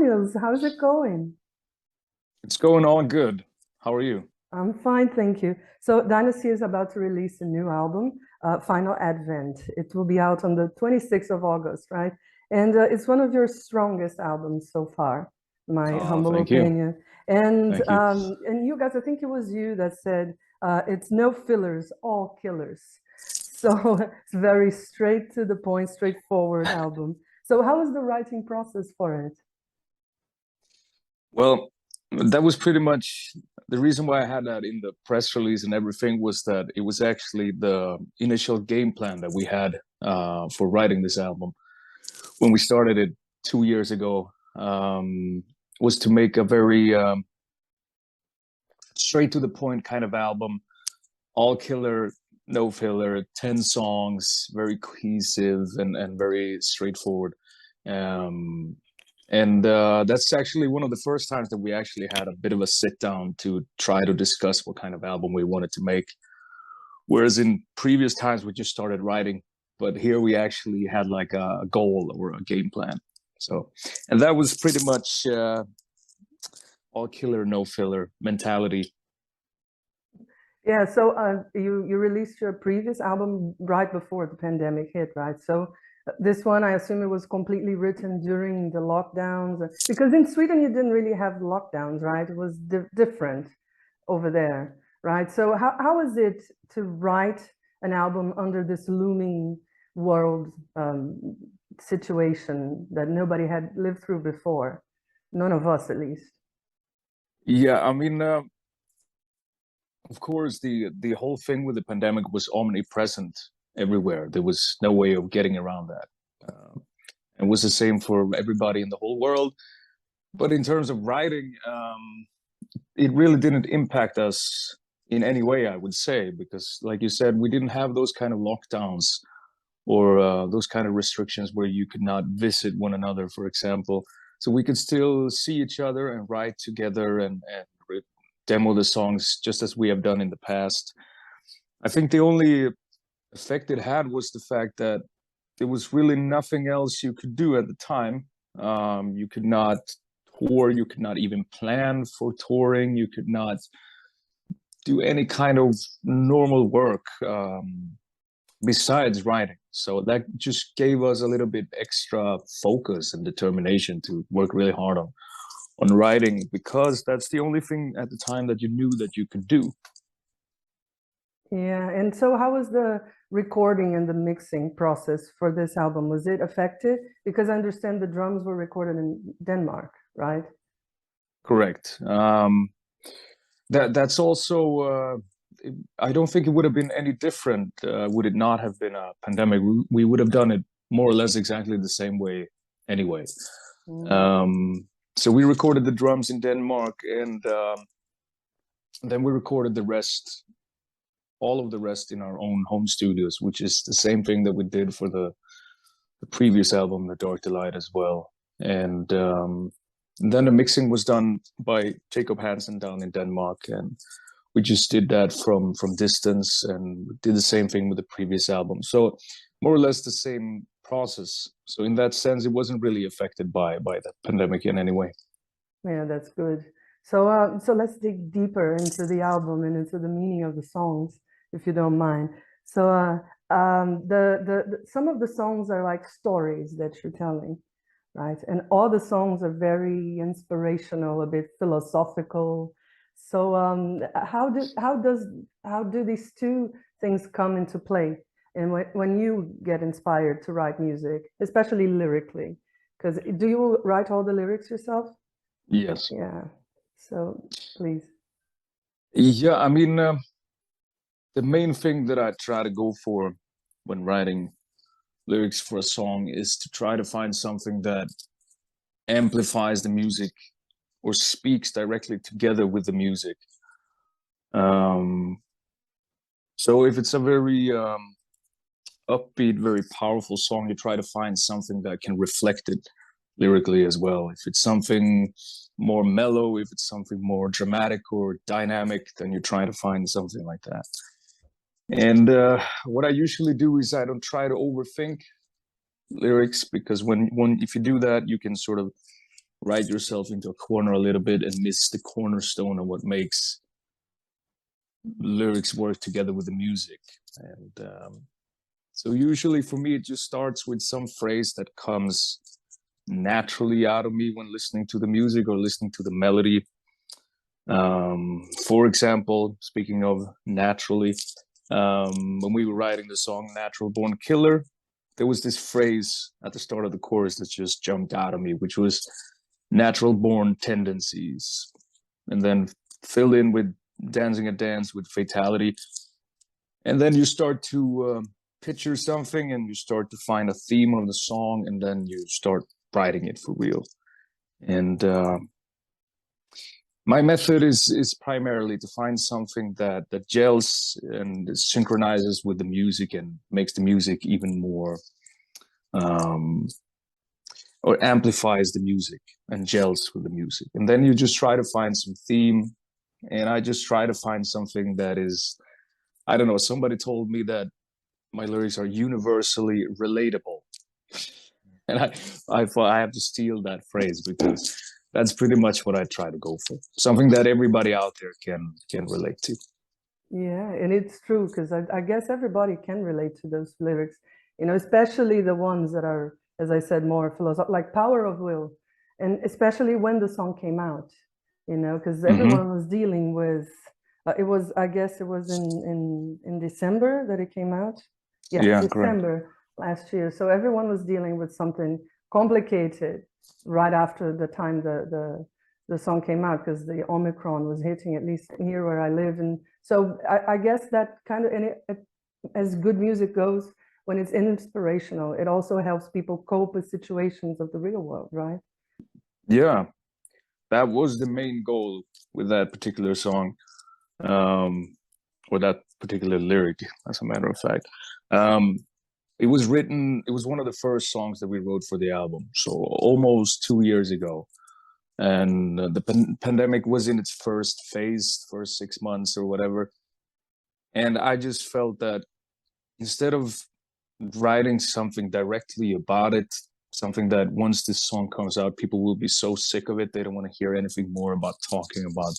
Nils. How's it going? It's going on good. How are you? I'm fine, thank you. So Dynazty is about to release a new album, Final Advent. It will be out on the 26th of August, right? And it's one of your strongest albums so far, my Oh, humble thank you. opinion. And Thank you. and you guys, I think it was you that said it's no fillers, all killers. So it's very straight to the point, straightforward album. So how was the writing process for it? Well, that was pretty much the reason why I had that in the press release and everything was that it was actually the initial game plan that we had for writing this album when we started it 2 years ago. Was to make a very straight to the point kind of album, all killer, no filler, 10 songs, very cohesive and very straightforward. Um, and that's actually one of the first times that we actually had a bit of a sit down to try to discuss what kind of album we wanted to make. Whereas in previous times we just started writing, but here we actually had like a goal or a game plan. So, and that was pretty much all killer, no filler mentality. Yeah, so you released your previous album right before the pandemic hit, right? So this one, I assume it was completely written during the lockdowns, because in Sweden you didn't really have lockdowns, right? It was different over there, right? So how is it to write an album under this looming world situation that nobody had lived through before? None of us, at least. Yeah, I mean, of course, the whole thing with the pandemic was omnipresent everywhere. There was no way of getting around that. It was the same for everybody in the whole world. But in terms of writing, it really didn't impact us in any way, I would say, because, like you said, we didn't have those kind of lockdowns or those kind of restrictions where you could not visit one another, for example. So we could still see each other and write together and demo the songs just as we have done in the past. I think the only effect it had was the fact that there was really nothing else you could do at the time. You could not tour, you could not even plan for touring, you could not do any kind of normal work besides writing. So that just gave us a little bit extra focus and determination to work really hard on writing, because that's the only thing at the time that you knew that you could do. Yeah, and so how was the recording and the mixing process for this album? Was it affected? Because I understand the drums were recorded in Denmark, right? Correct. That's also I don't think it would have been any different would it not have been a pandemic. We would have done it more or less exactly the same way anyway. Mm. So we recorded the drums in Denmark, and then we recorded the rest, all of the rest, in our own home studios, which is the same thing that we did for the previous album, The Dark Delight, as well. And then the mixing was done by Jacob Hansen down in Denmark, and we just did that from distance, and did the same thing with the previous album. So more or less the same process. So in that sense, it wasn't really affected by the pandemic in any way. Yeah, that's good. So let's dig deeper into the album and into the meaning of the songs, if you don't mind. So some of the songs are like stories that you're telling, right? And all the songs are very inspirational, a bit philosophical. So how do these two things come into play? And when you get inspired to write music, especially lyrically, because do you write all the lyrics yourself? Yes. Yeah. So please. Yeah, I mean, the main thing that I try to go for when writing lyrics for a song is to try to find something that amplifies the music or speaks directly together with the music. Um, so if it's a very upbeat, very powerful song, you try to find something that can reflect it lyrically as well. If it's something more mellow, if it's something more dramatic or dynamic, then you try to find something like that. And what I usually do is I don't try to overthink lyrics, because when if you do that, you can sort of write yourself into a corner a little bit and miss the cornerstone of what makes lyrics work together with the music. And so usually for me, it just starts with some phrase that comes naturally out of me when listening to the music or listening to the melody. For example, speaking of naturally, when we were writing the song Natural Born Killer, there was this phrase at the start of the chorus that just jumped out of me, which was natural born tendencies, and then fill in with dancing a dance with fatality. And then you start to picture something, and you start to find a theme of the song, and then you start writing it for real. And my method is primarily to find something that gels and synchronizes with the music and makes the music even more, or amplifies the music and gels with the music. And then you just try to find some theme. And I just try to find something that is, I don't know, somebody told me that my lyrics are universally relatable. And I thought I have to steal that phrase, because that's pretty much what I try to go for. Something that everybody out there can relate to. Yeah, and it's true, because I guess everybody can relate to those lyrics, you know, especially the ones that are, as I said, more philosophical, like Power of Will. And especially when the song came out, you know, because everyone was dealing with, it was, I guess it was in December that it came out. Yeah, December correct. Last year. So everyone was dealing with something complicated right after the time the song came out, because the Omicron was hitting, at least here where I live. And so I guess that kind of, and as good music goes, when it's inspirational, it also helps people cope with situations of the real world, right? Yeah, that was the main goal with that particular song, or that particular lyric, as a matter of fact. It was one of the first songs that we wrote for the album, so almost 2 years ago. And the pandemic was in its first phase, first 6 months or whatever. And I just felt that instead of writing something directly about it, something that once this song comes out, people will be so sick of it, they don't want to hear anything more about talking about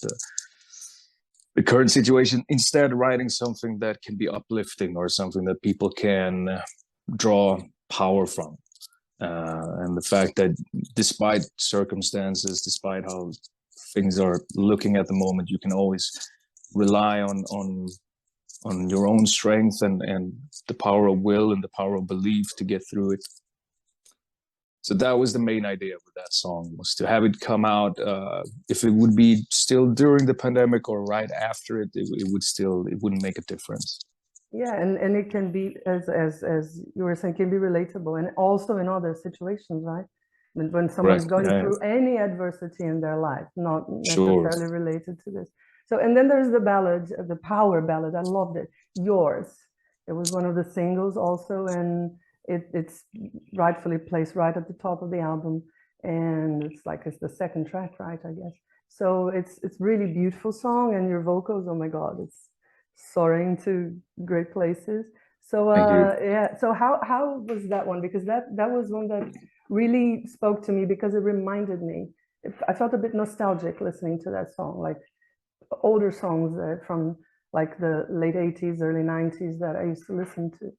the current situation. Instead, writing something that can be uplifting, or something that people can draw power from. And the fact that despite circumstances, despite how things are looking at the moment, you can always rely on your own strength and the power of will and the power of belief to get through it. So that was the main idea with that song, was to have it come out. If it would be still during the pandemic or right after it, it wouldn't make a difference. Yeah, and it can be, as you were saying, can be relatable, and also in other situations, right? When someone's going through any adversity in their life, not necessarily related to this. So, and then there's the ballad, the power ballad. I loved it. Yours. It was one of the singles also, and it's rightfully placed right at the top of the album, and it's the second track, right? I guess. So it's really beautiful song, and your vocals, oh my God, it's soaring to great places. So yeah, so how was that one? Because that was one that really spoke to me, because it reminded me, I felt a bit nostalgic listening to that song, like older songs from like the late 80s, early 90s that I used to listen to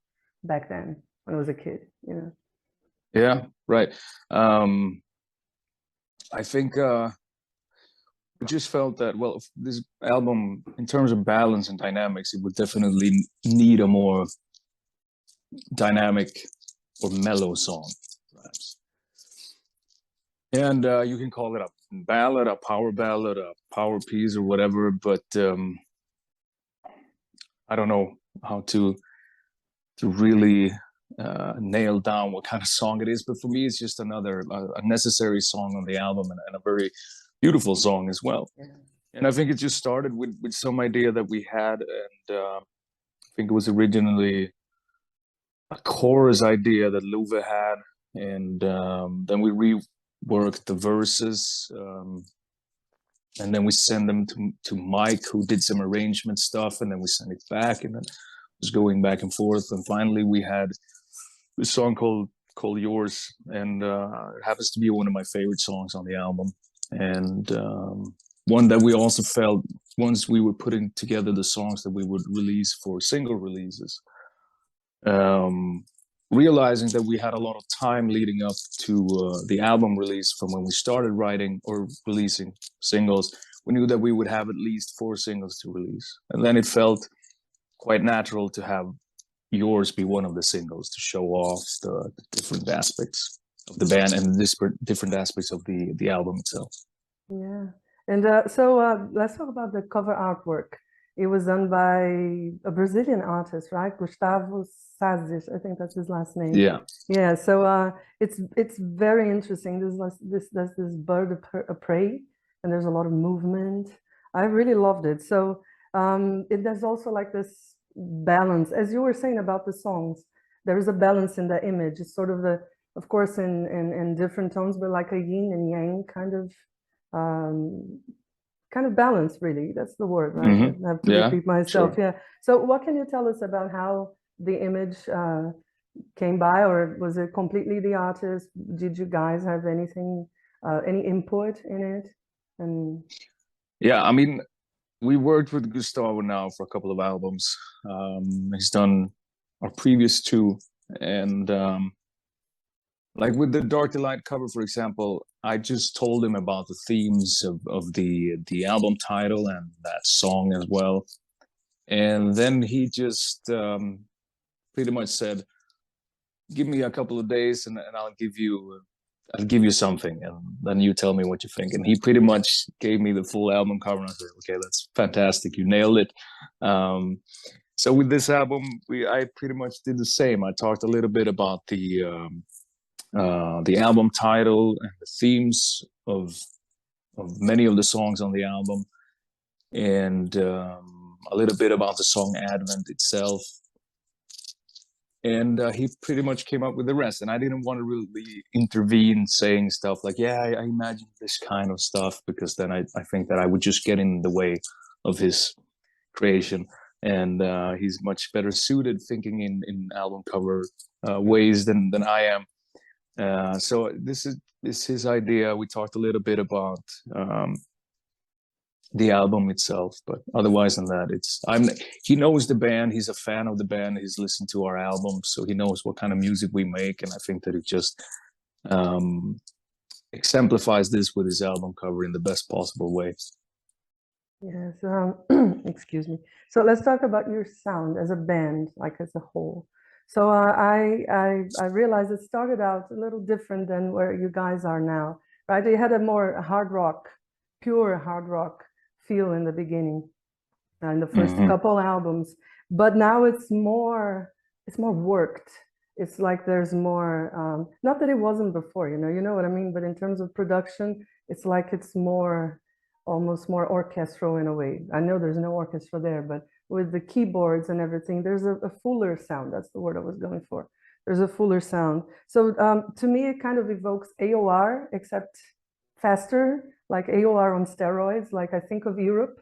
back then when I was a kid, you know. Yeah, right. I think I just felt that, well, this album, in terms of balance and dynamics, it would definitely need a more dynamic or mellow song, perhaps. And you can call it a ballad, a power piece, or whatever. But I don't know how to really nail down what kind of song it is. But for me, it's just another a necessary song on the album, and a very beautiful song as well. Yeah. And I think it just started with some idea that we had, and I think it was originally a chorus idea that Luve had, and then we reworked the verses, and then we sent them to Mike, who did some arrangement stuff, and then we sent it back, and then it was going back and forth, and finally we had a song called called Yours, and it happens to be one of my favorite songs on the album, and one that we also felt once we were putting together the songs that we would release for single releases, um, realizing that we had a lot of time leading up to the album release from when we started writing or releasing singles. We knew that we would have at least 4 singles to release, and then it felt quite natural to have Yours be one of the singles to show off the different aspects of the band and the different aspects of the album itself. Yeah. And let's talk about the cover artwork. It was done by a Brazilian artist, right? Gustavo Sazes, I think that's his last name. Yeah. Yeah. So it's very interesting. There's this bird of prey, and there's a lot of movement. I really loved it. So there's also like this balance, as you were saying about the songs. There is a balance in the image. It's sort of of course, in different tones, but like a yin and yang kind of balance, really. That's the word, right? Mm-hmm. I have to repeat myself. Sure. Yeah. So what can you tell us about how the image came by, or was it completely the artist? Did you guys have anything, any input in it? And yeah, I mean, we worked with Gustavo now for a couple of albums. He's done our previous 2, and like with the Dark Delight cover, for example, I just told him about the themes of the album title and that song as well. And then he just pretty much said, give me a couple of days and I'll give you something, and then you tell me what you think. And he pretty much gave me the full album cover, and I said, okay, that's fantastic, you nailed it. So with this album, I pretty much did the same. I talked a little bit about the album title and the themes of many of the songs on the album, and a little bit about the song Advent itself. And he pretty much came up with the rest. And I didn't want to really intervene saying stuff like, yeah, I imagine this kind of stuff, because then I think that I would just get in the way of his creation. And he's much better suited thinking in album cover ways than I am. So this is his idea. We talked a little bit about the album itself, but otherwise than that, he knows the band. He's a fan of the band. He's listened to our album, so he knows what kind of music we make. And I think that it just exemplifies this with his album cover in the best possible way. Yes. Excuse me. So let's talk about your sound as a band, like as a whole. So I realized it started out a little different than where you guys are now, right? You had a more hard rock, pure hard rock feel in the beginning, in the first couple albums, but now it's more worked. It's like there's more, not that it wasn't before, you know what I mean? But in terms of production, it's like it's almost more orchestral in a way. I know there's no orchestra there, but with the keyboards and everything, there's a fuller sound. That's the word I was going for. There's a fuller sound. So to me, it kind of evokes AOR, except faster, like AOR on steroids. Like I think of Europe,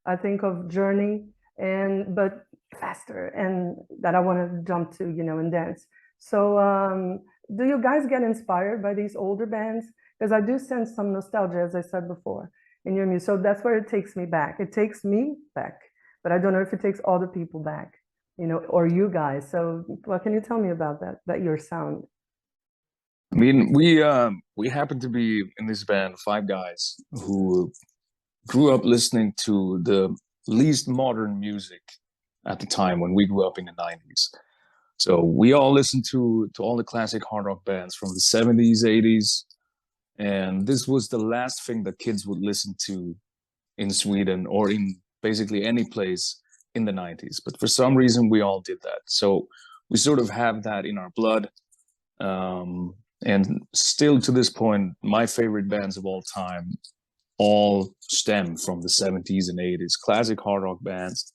I think of Journey, but faster, and that I want to jump to, and dance. So do you guys get inspired by these older bands? Because I do sense some nostalgia, as I said before, in your music. So that's where it takes me back. It takes me back, but I don't know if it takes other people back, or you guys. So what can you tell me about that your sound? I mean, we happen to be in this band 5 guys who grew up listening to the least modern music at the time when we grew up in the 90s. So we all listened to all the classic hard rock bands from the 70s, 80s, and this was the last thing that kids would listen to in Sweden or in basically any place in the 90s. But for some reason, we all did that. So we sort of have that in our blood. And still to this point, my favorite bands of all time all stem from the 70s and 80s, classic hard rock bands.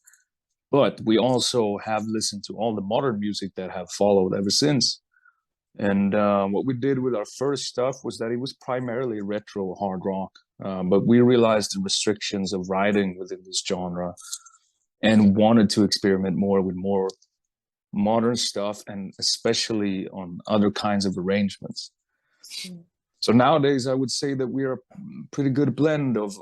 But we also have listened to all the modern music that have followed ever since. And what we did with our first stuff was that it was primarily retro hard rock. But we realized the restrictions of writing within this genre and wanted to experiment more with more modern stuff, and especially on other kinds of arrangements. Mm. So nowadays, I would say that we are a pretty good blend of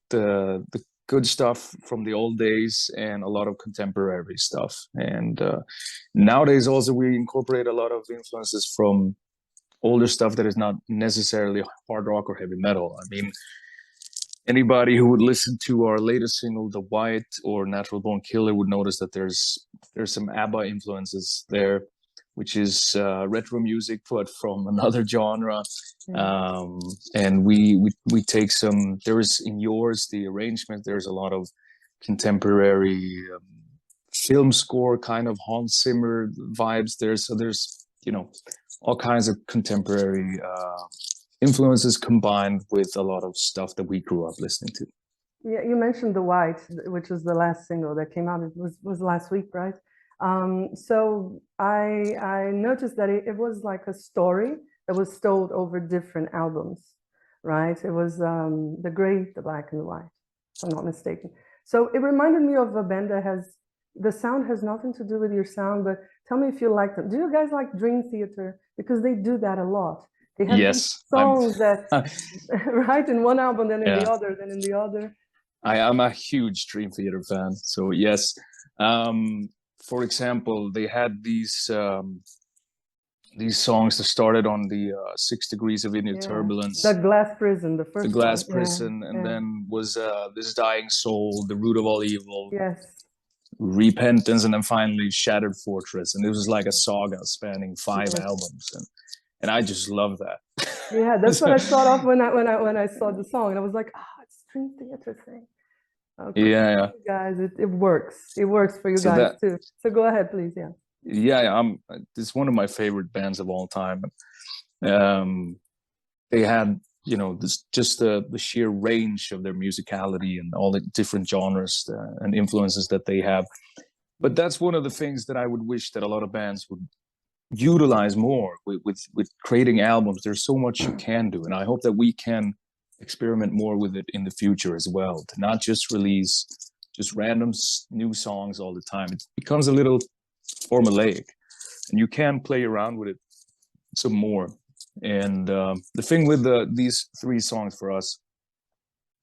the good stuff from the old days and a lot of contemporary stuff. And nowadays, also we incorporate a lot of influences from older stuff that is not necessarily hard rock or heavy metal. I mean, anybody who would listen to our latest single, The White or Natural Born Killer, would notice that there's some ABBA influences there, which is retro music but from another genre. And we take some, there is in yours, the arrangement, there's a lot of contemporary film score kind of Hans Zimmer vibes there. So there's, you know, all kinds of contemporary influences combined with a lot of stuff that we grew up listening to. Yeah, you mentioned The White, which was the last single that came out. It was last week, right? So I noticed that it was like a story that was told over different albums, right? It was the gray, the black, and the white, if I'm not mistaken. So it reminded me of a band that has, the sound has nothing to do with your sound, but tell me if you like them. Do you guys like Dream Theater? Because they do that a lot. They have these songs that, right, in one album, then in the other, then in the other. I am a huge Dream Theater fan, so yes. For example, they had these songs that started on the 6 Degrees of Inner Turbulence. The Glass Prison, the first The Glass one. Prison, and then was This Dying Soul, The Root of All Evil. Yes. Repentance, and then finally Shattered Fortress. And it was like a saga spanning 5 albums. And I just love that. Yeah, that's what I thought of when I saw the song, and I was like, it's Dream Theater thing. Okay. Yeah. Guys, it works. It works for you guys too. So go ahead, please. Yeah. Yeah, it's one of my favorite bands of all time. They had, you know, the sheer range of their musicality and all the different genres and influences that they have. But that's one of the things that I would wish that a lot of bands would utilize more with creating albums. There's so much you can do, and I hope that we can experiment more with it in the future as well, to not just release just random new songs all the time. It becomes a little formulaic, and you can play around with it some more. And the thing with these 3 songs for us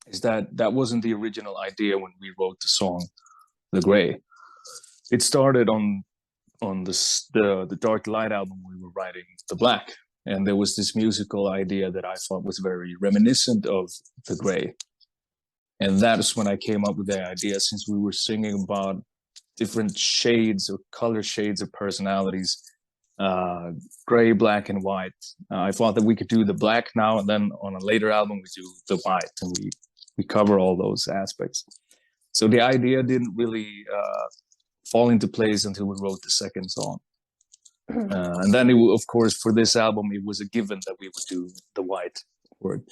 is that wasn't the original idea when we wrote the song The Gray. It started on the Dark Light album. We were writing The Black, and there was this musical idea that I thought was very reminiscent of The Gray. And that's when I came up with the idea, since we were singing about different shades or color shades of personalities, gray, black, and white. I thought that we could do the black now, and then on a later album we do the white, and we cover all those aspects. So the idea didn't really fall into place until we wrote the second song. And then, of course, for this album, it was a given that we would do the white word.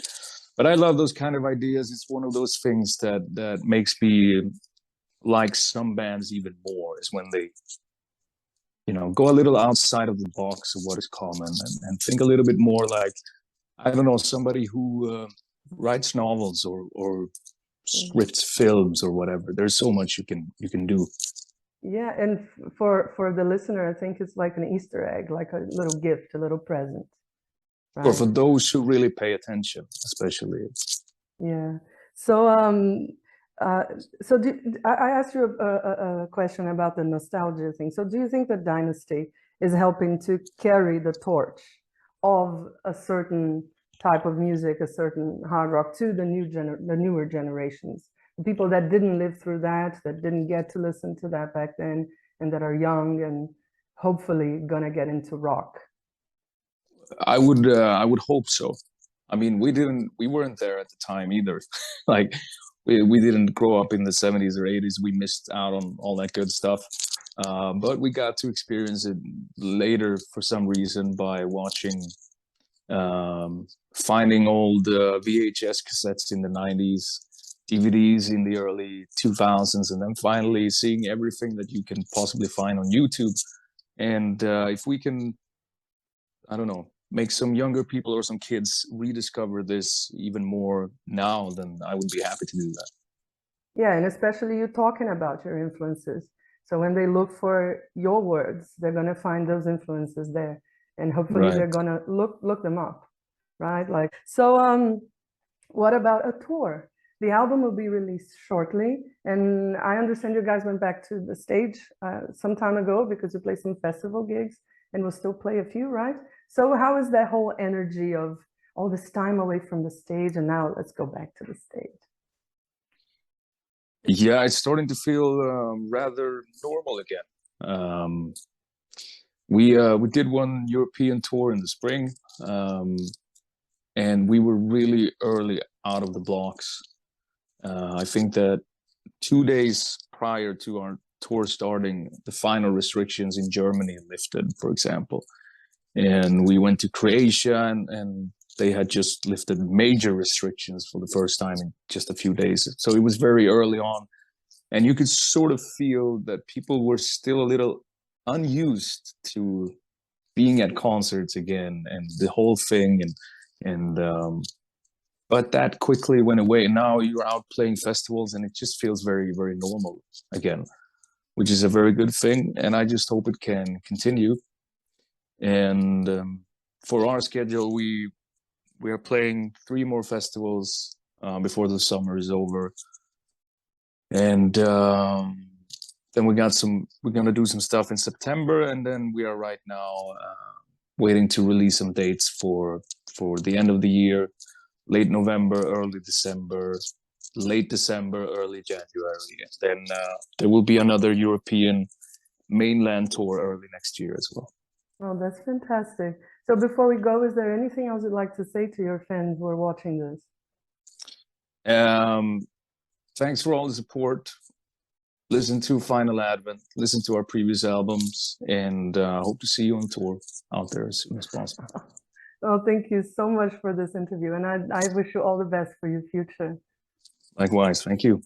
But I love those kind of ideas. It's one of those things that makes me like some bands even more, is when they, you know, go a little outside of the box of what is common and think a little bit more like, I don't know, somebody who writes novels or scripts films or whatever. There's so much you can do. Yeah, and for the listener, I think it's like an Easter egg, like a little gift, a little present. Right? Or for those who really pay attention, especially. Yeah. So I asked you a question about the nostalgia thing. So do you think that Dynazty is helping to carry the torch of a certain type of music, a certain hard rock, to the newer generations? The people that didn't live through that didn't get to listen to that back then, and that are young and hopefully gonna get into rock. I would hope so. I mean, we weren't there at the time either. Like we didn't grow up in the 70s or 80s. We missed out on all that good stuff. But we got to experience it later for some reason by watching, finding old VHS cassettes in the 90s, DVDs in the early 2000s, and then finally seeing everything that you can possibly find on YouTube. And if we can, I don't know, make some younger people or some kids rediscover this even more now, then I would be happy to do that. Yeah, and especially you talking about your influences. So when they look for your words, they're going to find those influences there, and hopefully they're going to look them up, right? Like, so what about a tour? The album will be released shortly, and I understand you guys went back to the stage some time ago because you played some festival gigs, and we'll still play a few, right? So how is that whole energy of all this time away from the stage, and now let's go back to the stage? Yeah, it's starting to feel rather normal again. We did one European tour in the spring, and we were really early out of the blocks. I think that 2 days prior to our tour starting, the final restrictions in Germany lifted, for example. And we went to Croatia, and they had just lifted major restrictions for the first time in just a few days. So it was very early on. And you could sort of feel that people were still a little unused to being at concerts again and the whole thing. But that quickly went away. And now you're out playing festivals and it just feels very, very normal again, which is a very good thing. And I just hope it can continue. And for our schedule, we are playing 3 more festivals before the summer is over. And then we're going to do some stuff in September. And then we are right now waiting to release some dates for the end of the year. Late November, early December, late December, early January. And then there will be another European mainland tour early next year as well. Oh, that's fantastic. So before we go, is there anything else you'd like to say to your fans who are watching this? Thanks for all the support. Listen to Final Advent, listen to our previous albums, and hope to see you on tour out there as soon as possible. Oh, thank you so much for this interview, and I wish you all the best for your future. Likewise, thank you.